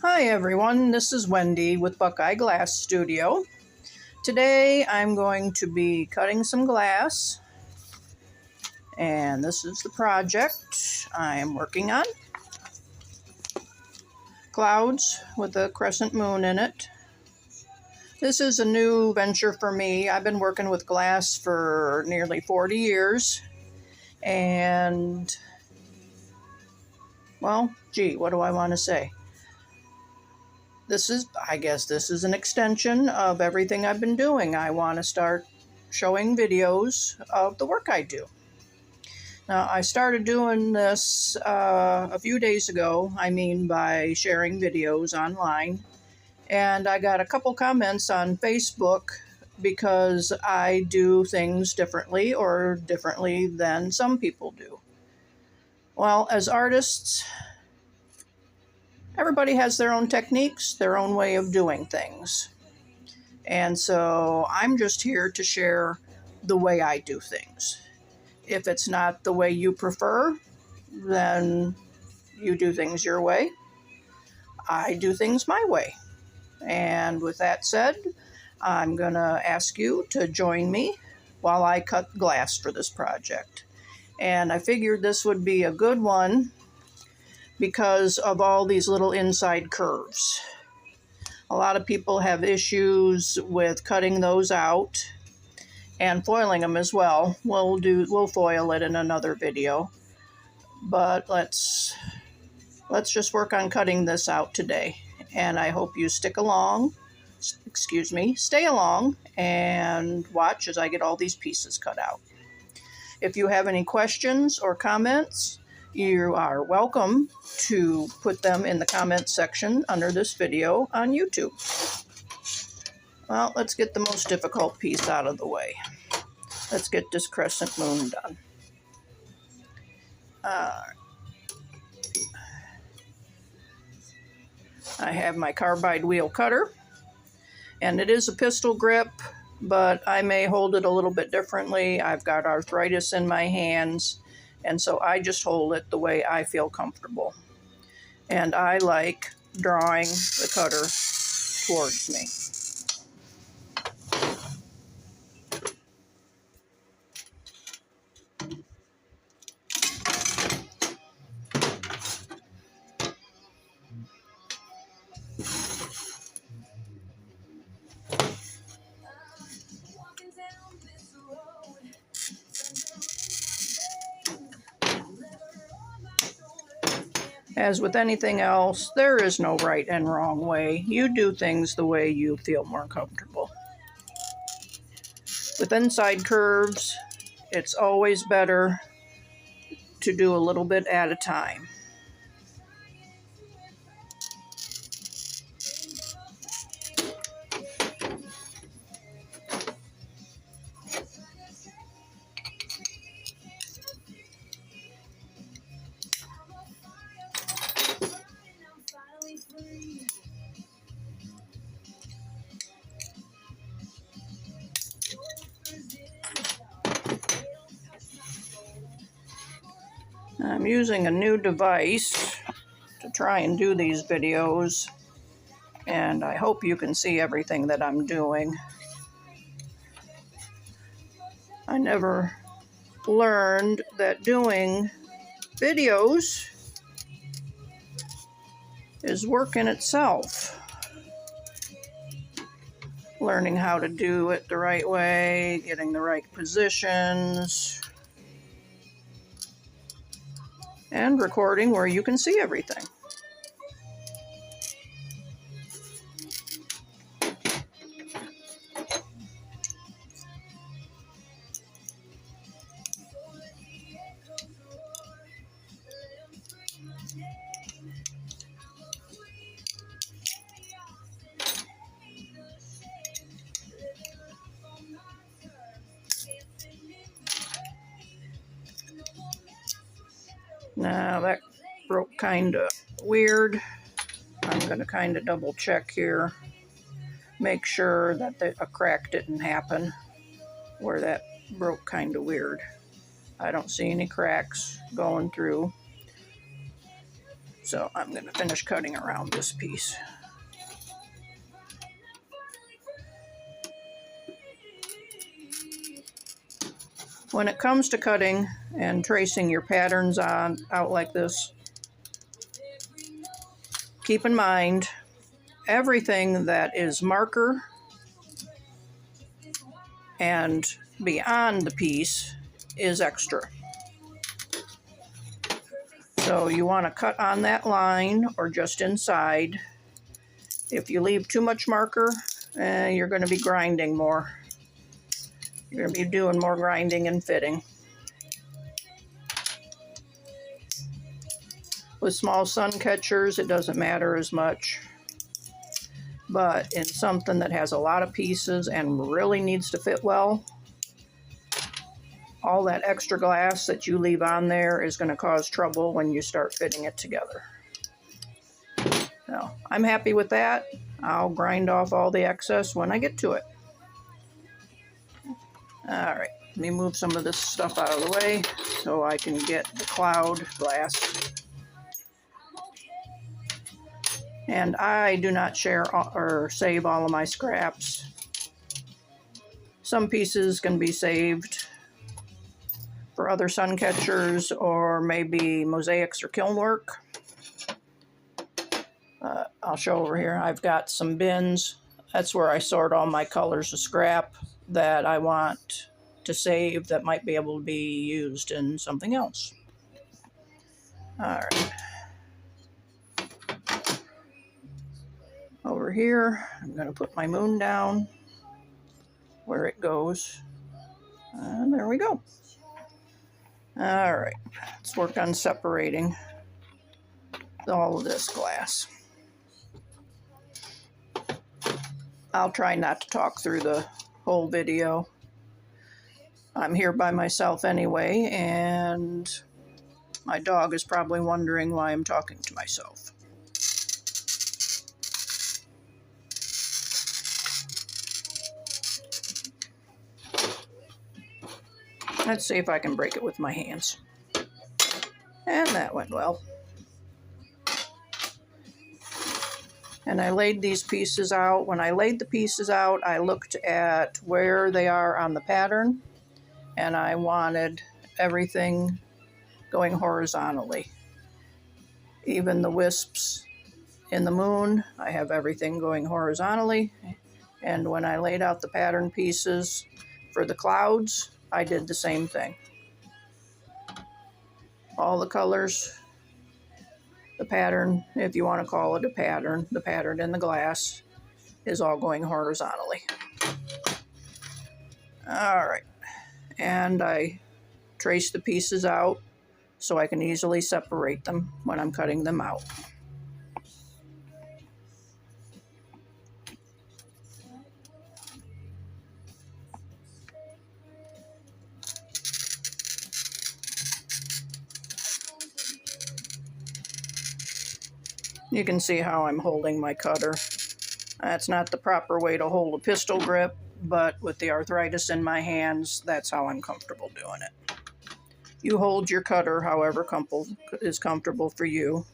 Hi everyone, this is Wendy with Buckeye Glass Studio. Today I'm going to be cutting some glass, and this is the project I am working on. Clouds with a crescent moon in it. This is a new venture for me. I've been working with glass for nearly 40 years, and well, gee, what do I want to say? I guess this is an extension of everything I've been doing. I want to start showing videos of the work I do. Now, I started doing this a few days ago, by sharing videos online, and I got a couple comments on Facebook because I do things differently or differently than some people do. Well, as artists, everybody has their own techniques, their own way of doing things. And so I'm just here to share the way I do things. If it's not the way you prefer, then you do things your way. I do things my way. And with that said, I'm going to ask you to join me while I cut glass for this project. And I figured this would be a good one because of all these little inside curves. A lot of people have issues with cutting those out and foiling them as well. We'll foil it in another video. But let's just work on cutting this out today. And I hope you stay along and watch as I get all these pieces cut out. If you have any questions or comments, you are welcome to put them in the comments section under this video on YouTube. Well, let's get the most difficult piece out of the way. Let's get this crescent moon done. I have my carbide wheel cutter, and it is a pistol grip, but I may hold it a little bit differently. I've got arthritis in my hands, and so I just hold it the way I feel comfortable. And I like drawing the cutter towards me. As with anything else, there is no right and wrong way. You do things the way you feel more comfortable. With inside curves, it's always better to do a little bit at a time. I'm using a new device to try and do these videos, and I hope you can see everything that I'm doing. I never learned that doing videos is work in itself. Learning how to do it the right way, getting the right positions, and recording where you can see everything. Now that broke kind of weird. I'm going to kind of double check here. Make sure that a crack didn't happen where that broke kind of weird. I don't see any cracks going through. So I'm going to finish cutting around this piece. When it comes to cutting and tracing your patterns out like this, keep in mind everything that is marker and beyond the piece is extra. So you want to cut on that line or just inside. If you leave too much marker, you're going to be grinding more. You're going to be doing more grinding and fitting. With small sun catchers, it doesn't matter as much. But in something that has a lot of pieces and really needs to fit well, all that extra glass that you leave on there is going to cause trouble when you start fitting it together. So I'm happy with that. I'll grind off all the excess when I get to it. All right, let me move some of this stuff out of the way so I can get the cloud glass. And I do not share or save all of my scraps. Some pieces can be saved for other sun catchers or maybe mosaics or kiln work. I'll show over here. I've got some bins. That's where I sort all my colors of scrap that I want to save that might be able to be used in something else. All right. Over here, I'm going to put my moon down where it goes. And there we go. All right, let's work on separating all of this glass. I'll try not to talk through the whole video. I'm here by myself anyway, and my dog is probably wondering why I'm talking to myself. Let's see if I can break it with my hands. And that went well. And I laid these pieces out. When I laid the pieces out, I looked at where they are on the pattern, and I wanted everything going horizontally. Even the wisps in the moon, I have everything going horizontally. And when I laid out the pattern pieces for the clouds, I did the same thing. All the colors, the pattern, if you want to call it a pattern, the pattern in the glass is all going horizontally. All right, and I trace the pieces out so I can easily separate them when I'm cutting them out. You can see how I'm holding my cutter. That's not the proper way to hold a pistol grip, but with the arthritis in my hands, that's how I'm comfortable doing it. You hold your cutter however is comfortable for you.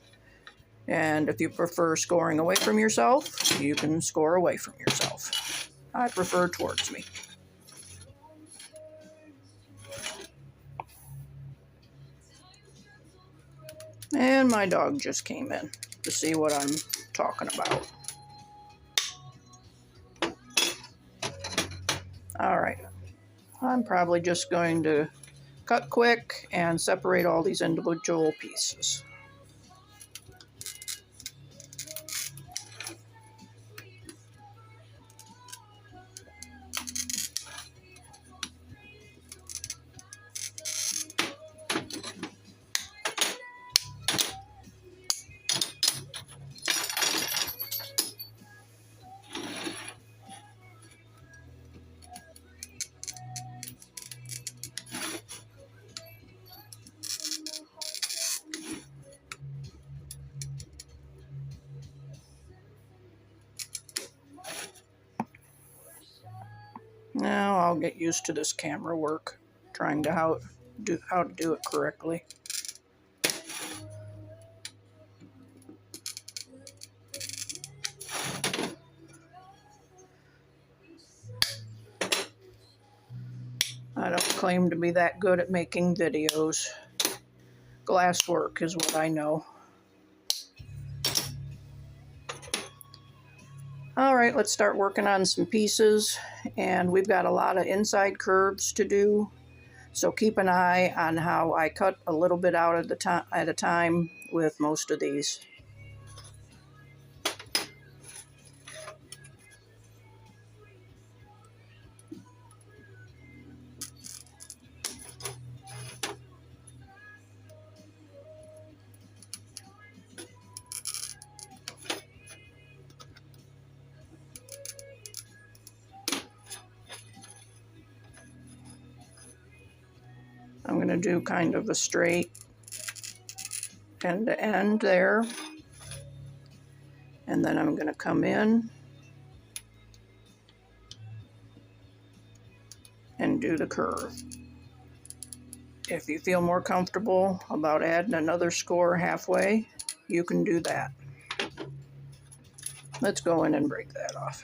And if you prefer scoring away from yourself, you can score away from yourself. I prefer towards me. And my dog just came in to see what I'm talking about. All right, I'm probably just going to cut quick and separate all these individual pieces. Now I'll get used to this camera work, trying to how to do it correctly. claim to be that good at making videos. Glasswork is what I know. All right, let's start working on some pieces, and we've got a lot of inside curves to do, so keep an eye on how I cut a little bit out at a time with most of these. I'm going to do kind of a straight end to end there, and then I'm going to come in and do the curve. If you feel more comfortable about adding another score halfway, you can do that. Let's go in and break that off.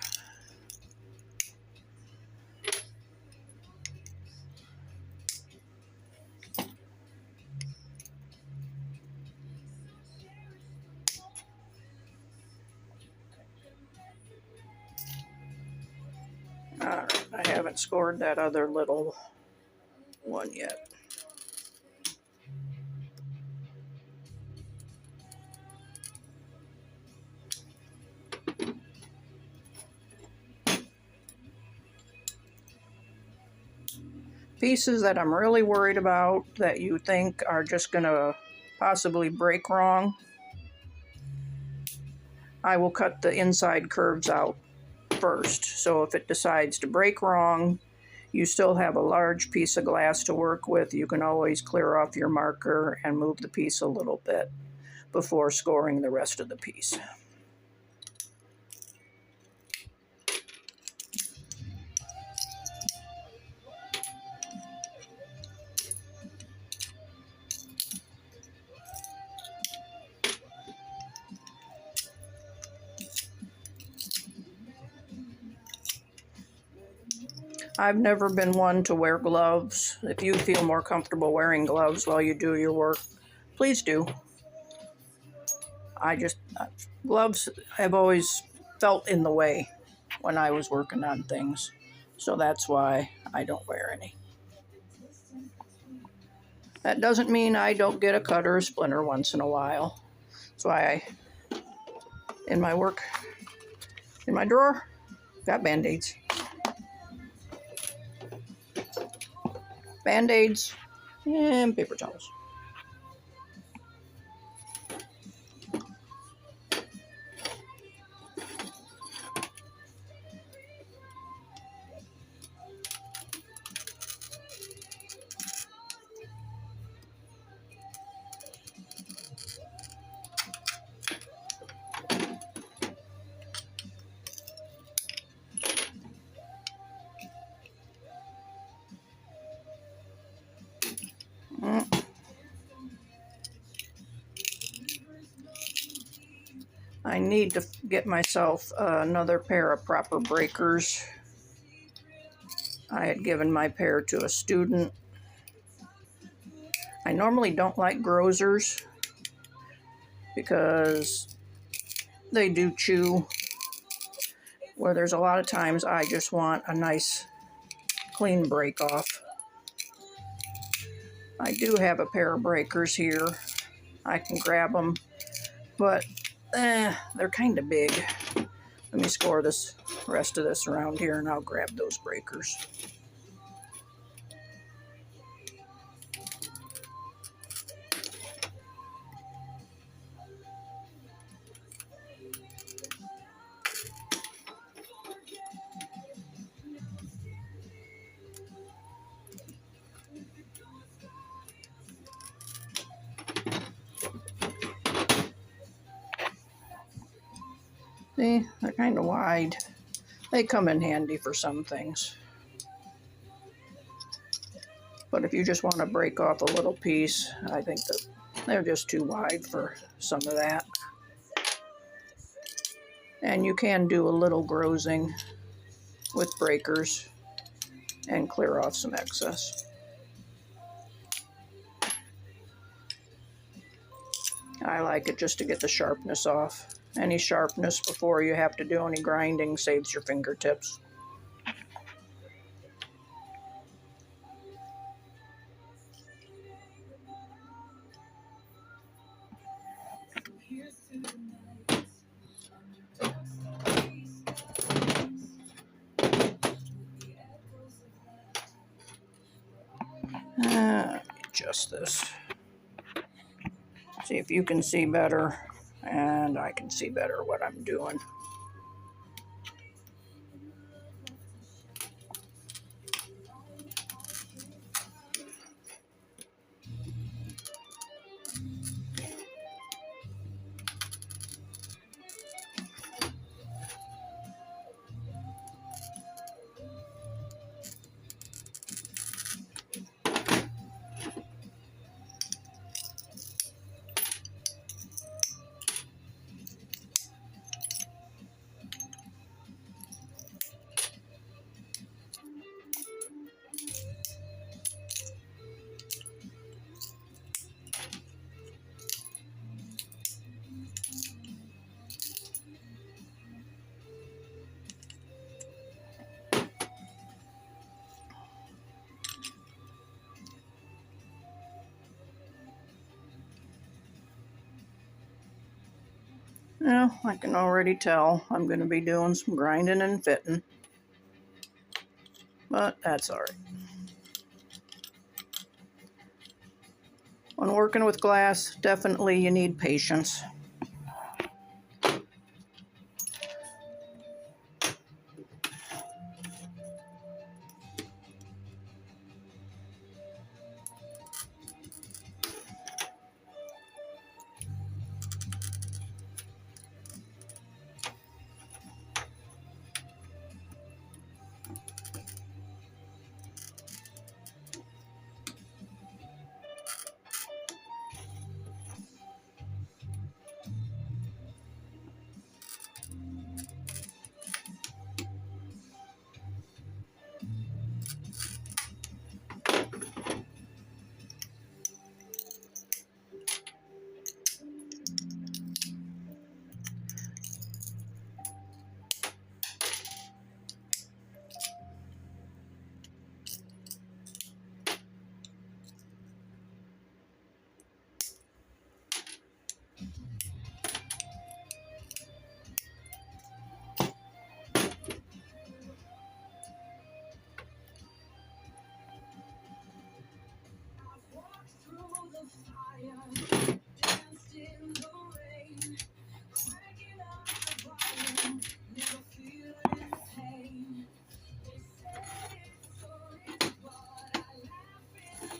Alright, I haven't scored that other little one yet. Pieces that I'm really worried about that you think are just going to possibly break wrong, I will cut the inside curves out first. So if it decides to break wrong, you still have a large piece of glass to work with. You can always clear off your marker and move the piece a little bit before scoring the rest of the piece. I've never been one to wear gloves. If you feel more comfortable wearing gloves while you do your work, please do. Gloves have always felt in the way when I was working on things, so that's why I don't wear any. That doesn't mean I don't get a cut or a splinter once in a while. That's why in my drawer, got Band-Aids. Band-Aids and paper towels. I need to get myself another pair of proper breakers. I had given my pair to a student. I normally don't like grozers because they do chew, where there's a lot of times I just want a nice clean break off. I do have a pair of breakers here. I can grab them, but they're kind of big. Let me score this rest of this around here and I'll grab those breakers. See, they're kind of wide. They come in handy for some things. But if you just want to break off a little piece, I think that they're just too wide for some of that. And you can do a little grozing with breakers and clear off some excess. I like it just to get the sharpness off. Any sharpness before you have to do any grinding saves your fingertips. Let me adjust this. See if you can see better, and I can see better what I'm doing. Well, I can already tell I'm going to be doing some grinding and fitting, but that's all right. When working with glass, definitely you need patience.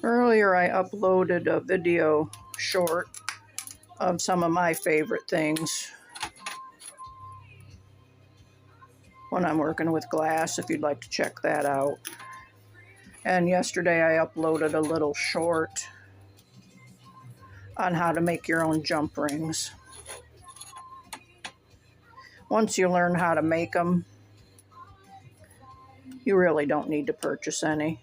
Earlier I uploaded a video short of some of my favorite things when I'm working with glass, if you'd like to check that out. And yesterday I uploaded a little short on how to make your own jump rings. Once you learn how to make them, you really don't need to purchase any.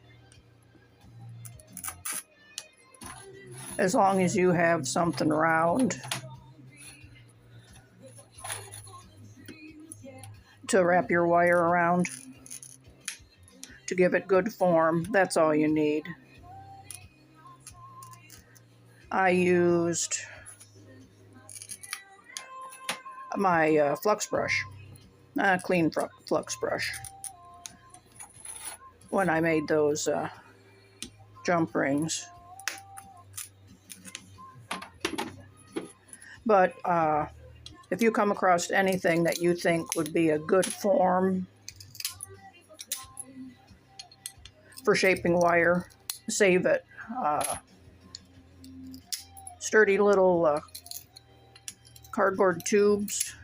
As long as you have something round to wrap your wire around to give it good form, that's all you need. I used my flux brush, clean flux brush, when I made those jump rings. But if you come across anything that you think would be a good form for shaping wire, save it. Sturdy little cardboard tubes,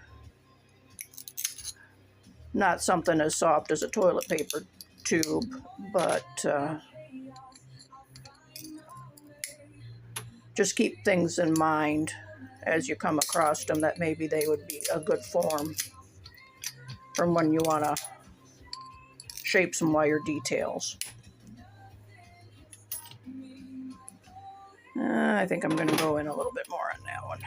not something as soft as a toilet paper tube, but just keep things in mind as you come across them that maybe they would be a good form from when you want to shape some wire details. I think I'm going to go in a little bit more on that one.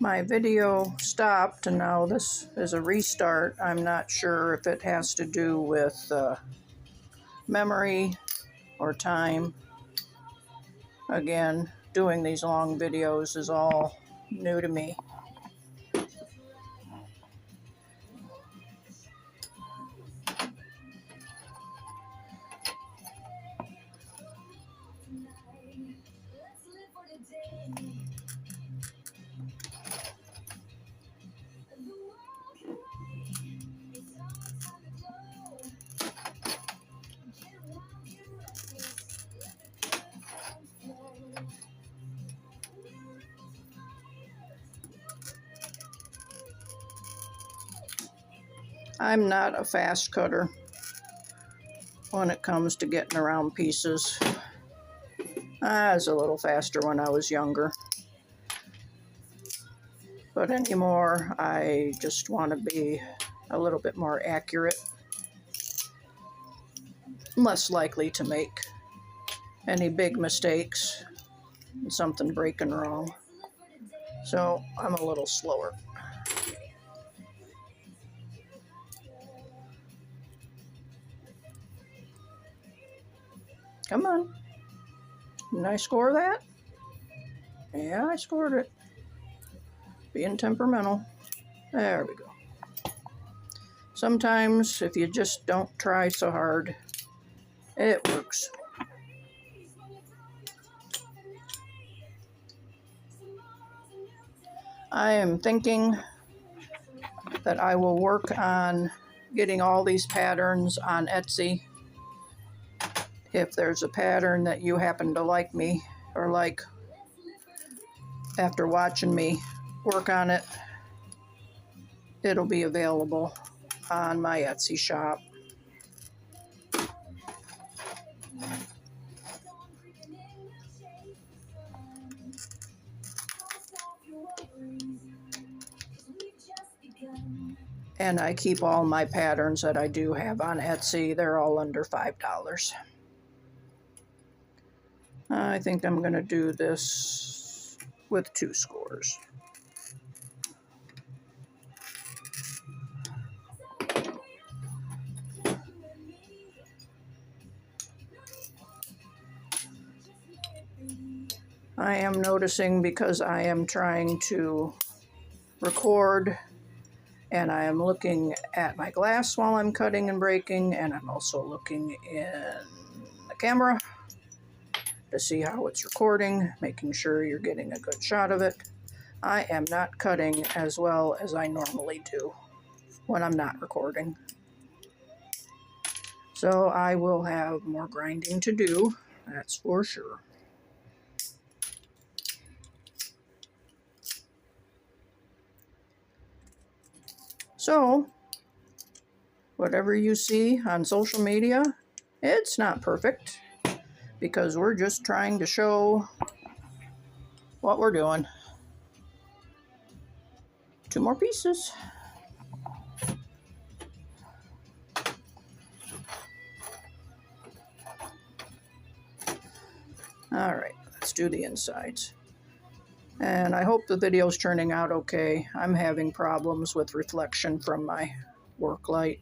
My video stopped and now this is a restart. I'm not sure if it has to do with memory or time. Again, doing these long videos is all new to me. I'm not a fast cutter when it comes to getting around pieces. I was a little faster when I was younger. But anymore, I just want to be a little bit more accurate. Less likely to make any big mistakes and something breaking wrong. So I'm a little slower. Come on. Didn't I score that? Yeah, I scored it. Being temperamental. There we go. Sometimes if you just don't try so hard, it works. I am thinking that I will work on getting all these patterns on Etsy. If there's a pattern that you happen to like me or like after watching me work on it, it'll be available on my Etsy shop. And I keep all my patterns that I do have on Etsy. They're all under $5. I think I'm going to do this with 2 scores. I am noticing because I am trying to record and I am looking at my glass while I'm cutting and breaking, and I'm also looking in the camera to see how it's recording, making sure you're getting a good shot of it. I am not cutting as well as I normally do when I'm not recording. So I will have more grinding to do, that's for sure. So, whatever you see on social media, it's not perfect because we're just trying to show what we're doing. 2 more pieces. All right, let's do the insides. And I hope the video's turning out okay. I'm having problems with reflection from my work light.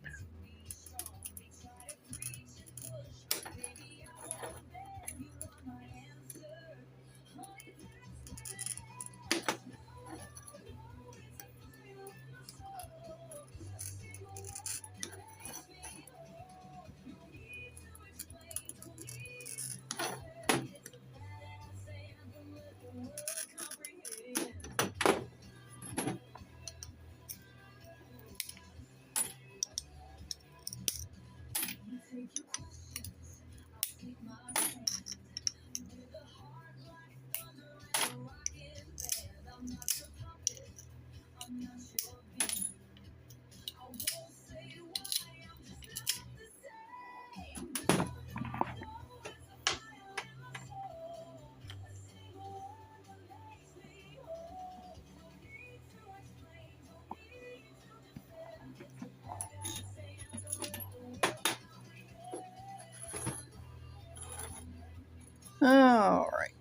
All right.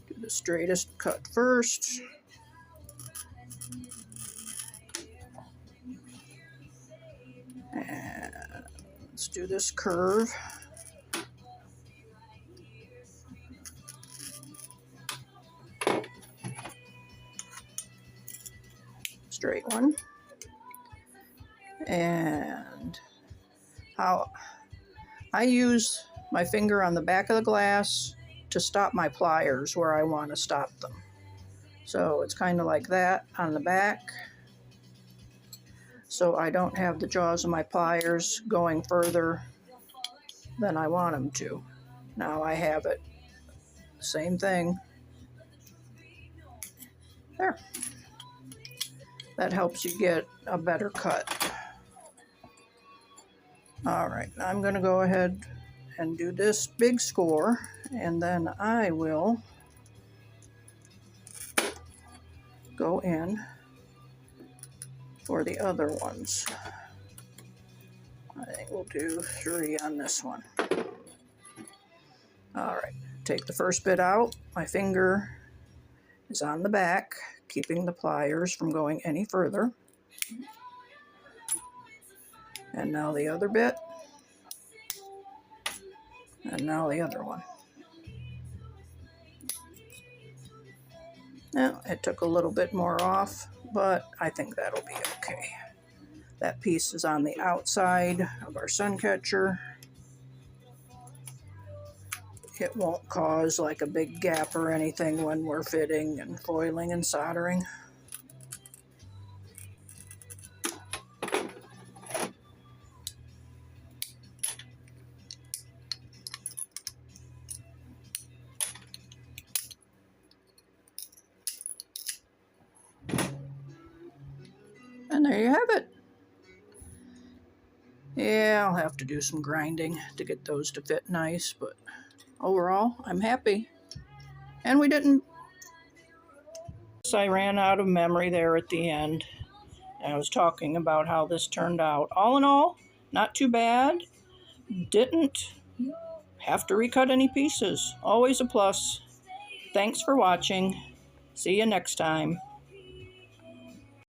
Do the straightest cut first. Let's do this curve. Straight one. And how I use my finger on the back of the glass to stop my pliers where I want to stop them. So it's kind of like that on the back. So I don't have the jaws of my pliers going further than I want them to. Now I have it. Same thing. There. That helps you get a better cut. All right, I'm going to go ahead and do this big score, and then I will go in for the other ones. I think we'll do 3 on this one. All right, take the first bit out. My finger is on the back, keeping the pliers from going any further. And now the other bit. And now the other one. Now, it took a little bit more off, but I think that'll be okay. That piece is on the outside of our suncatcher. It won't cause like a big gap or anything when we're fitting and foiling and soldering. And there you have it. Yeah, I'll have to do some grinding to get those to fit nice, but overall, I'm happy. And we didn't... I ran out of memory there at the end. And I was talking about how this turned out. All in all, not too bad. Didn't have to recut any pieces. Always a plus. Thanks for watching. See you next time.